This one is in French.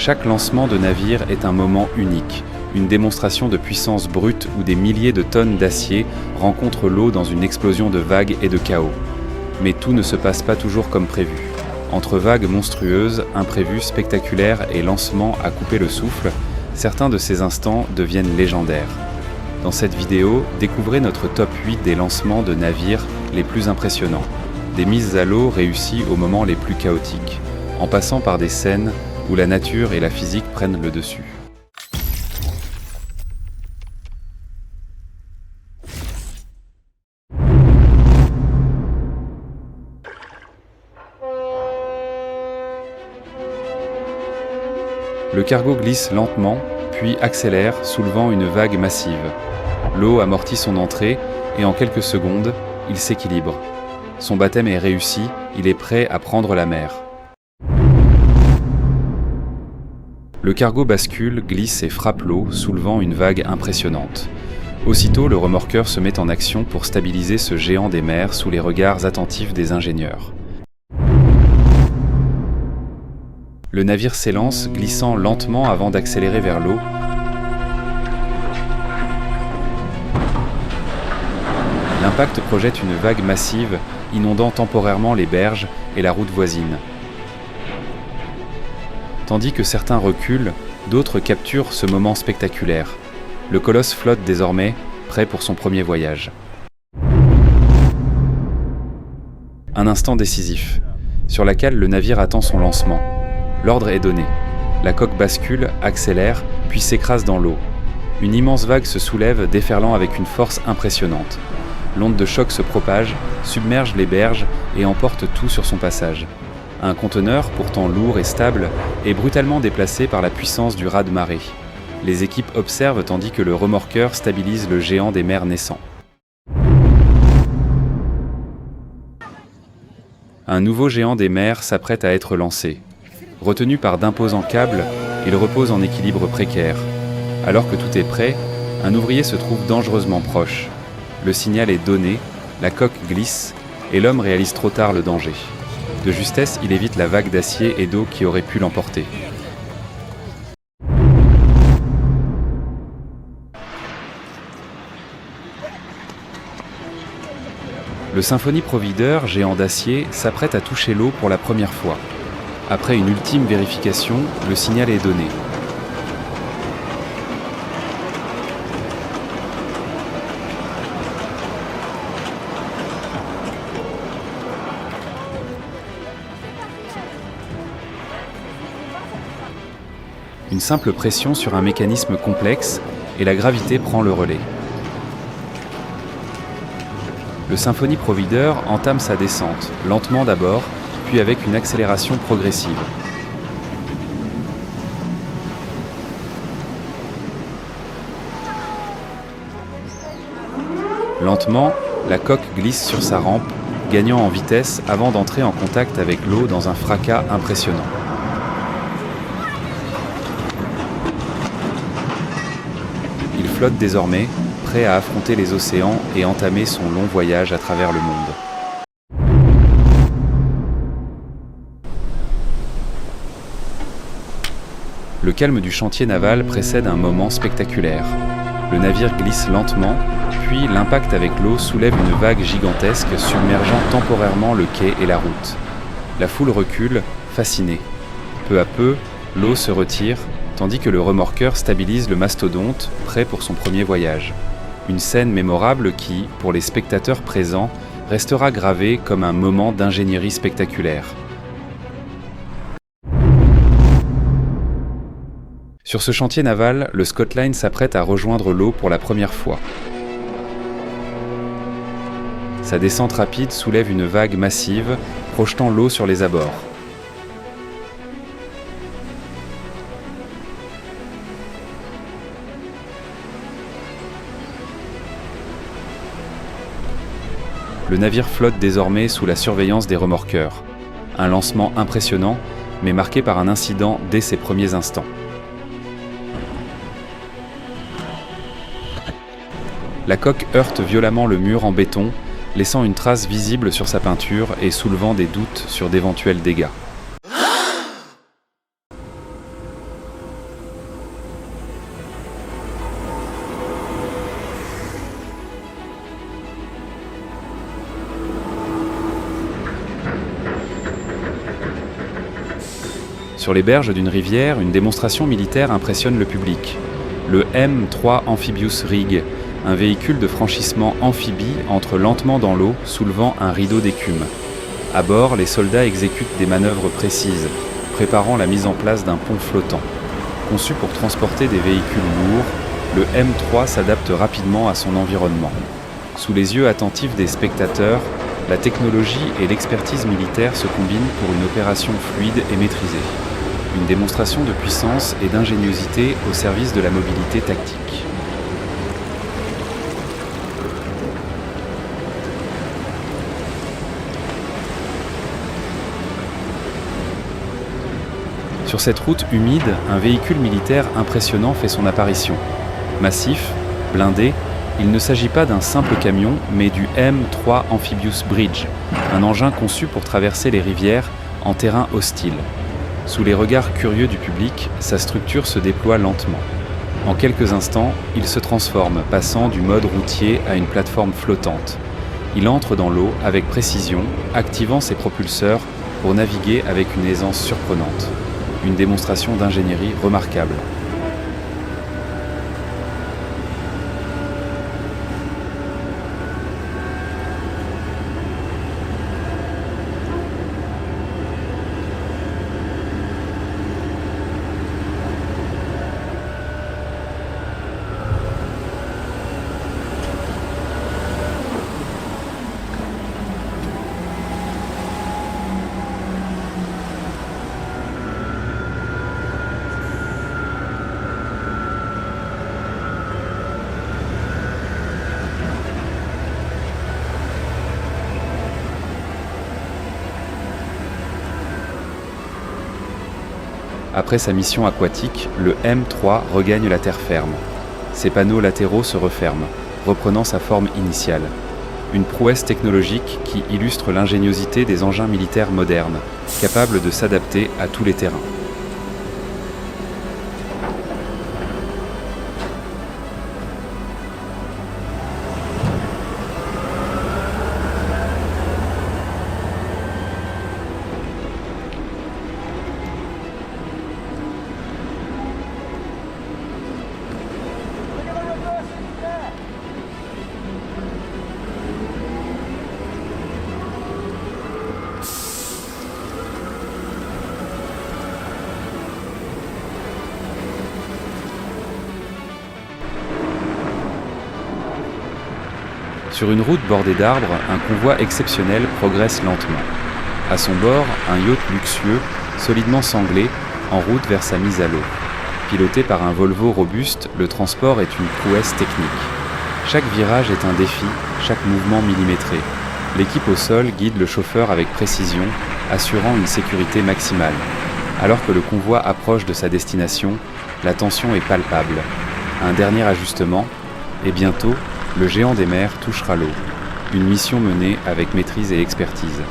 Chaque lancement de navire est un moment unique, une démonstration de puissance brute où des milliers de tonnes d'acier rencontrent l'eau dans une explosion de vagues et de chaos. Mais tout ne se passe pas toujours comme prévu. Entre vagues monstrueuses, imprévues, spectaculaires et lancements à couper le souffle, certains de ces instants deviennent légendaires. Dans cette vidéo, découvrez notre top 8 des lancements de navires les plus impressionnants, des mises à l'eau réussies aux moments les plus chaotiques, en passant par des scènes où la nature et la physique prennent le dessus. Le cargo glisse lentement, puis accélère, soulevant une vague massive. L'eau amortit son entrée et en quelques secondes, il s'équilibre. Son baptême est réussi, il est prêt à prendre la mer. Le cargo bascule, glisse et frappe l'eau, soulevant une vague impressionnante. Aussitôt, le remorqueur se met en action pour stabiliser ce géant des mers sous les regards attentifs des ingénieurs. Le navire s'élance, glissant lentement avant d'accélérer vers l'eau. L'impact projette une vague massive, inondant temporairement les berges et la route voisine. Tandis que certains reculent, d'autres capturent ce moment spectaculaire. Le colosse flotte désormais, prêt pour son premier voyage. Un instant décisif, sur laquelle le navire attend son lancement. L'ordre est donné. La coque bascule, accélère, puis s'écrase dans l'eau. Une immense vague se soulève, déferlant avec une force impressionnante. L'onde de choc se propage, submerge les berges et emporte tout sur son passage. Un conteneur, pourtant lourd et stable, est brutalement déplacé par la puissance du raz-de-marée. Les équipes observent tandis que le remorqueur stabilise le géant des mers naissant. Un nouveau géant des mers s'apprête à être lancé. Retenu par d'imposants câbles, il repose en équilibre précaire. Alors que tout est prêt, un ouvrier se trouve dangereusement proche. Le signal est donné, la coque glisse, et l'homme réalise trop tard le danger. De justesse, il évite la vague d'acier et d'eau qui aurait pu l'emporter. Le Symphony Provider, géant d'acier, s'apprête à toucher l'eau pour la première fois. Après une ultime vérification, le signal est donné. Une simple pression sur un mécanisme complexe et la gravité prend le relais. Le Symphony Provider entame sa descente, lentement d'abord, puis avec une accélération progressive. Lentement, la coque glisse sur sa rampe, gagnant en vitesse avant d'entrer en contact avec l'eau dans un fracas impressionnant. Il flotte désormais, prêt à affronter les océans et entamer son long voyage à travers le monde. Le calme du chantier naval précède un moment spectaculaire. Le navire glisse lentement, puis l'impact avec l'eau soulève une vague gigantesque submergeant temporairement le quai et la route. La foule recule, fascinée. Peu à peu, l'eau se retire, tandis que le remorqueur stabilise le mastodonte, prêt pour son premier voyage. Une scène mémorable qui, pour les spectateurs présents, restera gravée comme un moment d'ingénierie spectaculaire. Sur ce chantier naval, le Scotline s'apprête à rejoindre l'eau pour la première fois. Sa descente rapide soulève une vague massive, projetant l'eau sur les abords. Le navire flotte désormais sous la surveillance des remorqueurs. Un lancement impressionnant, mais marqué par un incident dès ses premiers instants. La coque heurte violemment le mur en béton, laissant une trace visible sur sa peinture et soulevant des doutes sur d'éventuels dégâts. Sur les berges d'une rivière, une démonstration militaire impressionne le public. Le M3 Amphibious Rig, un véhicule de franchissement amphibie entre lentement dans l'eau, soulevant un rideau d'écume. À bord, les soldats exécutent des manœuvres précises, préparant la mise en place d'un pont flottant. Conçu pour transporter des véhicules lourds, le M3 s'adapte rapidement à son environnement. Sous les yeux attentifs des spectateurs, la technologie et l'expertise militaire se combinent pour une opération fluide et maîtrisée. Une démonstration de puissance et d'ingéniosité au service de la mobilité tactique. Sur cette route humide, un véhicule militaire impressionnant fait son apparition. Massif, blindé, il ne s'agit pas d'un simple camion, mais du M3 Amphibious Bridge, un engin conçu pour traverser les rivières en terrain hostile. Sous les regards curieux du public, sa structure se déploie lentement. En quelques instants, il se transforme, passant du mode routier à une plateforme flottante. Il entre dans l'eau avec précision, activant ses propulseurs pour naviguer avec une aisance surprenante. Une démonstration d'ingénierie remarquable. Après sa mission aquatique, le M3 regagne la terre ferme. Ses panneaux latéraux se referment, reprenant sa forme initiale. Une prouesse technologique qui illustre l'ingéniosité des engins militaires modernes, capables de s'adapter à tous les terrains. Sur une route bordée d'arbres, un convoi exceptionnel progresse lentement. À son bord, un yacht luxueux, solidement sanglé, en route vers sa mise à l'eau. Piloté par un Volvo robuste, le transport est une prouesse technique. Chaque virage est un défi, chaque mouvement millimétré. L'équipe au sol guide le chauffeur avec précision, assurant une sécurité maximale. Alors que le convoi approche de sa destination, la tension est palpable. Un dernier ajustement, et bientôt, le géant des mers touchera l'eau. Une mission menée avec maîtrise et expertise.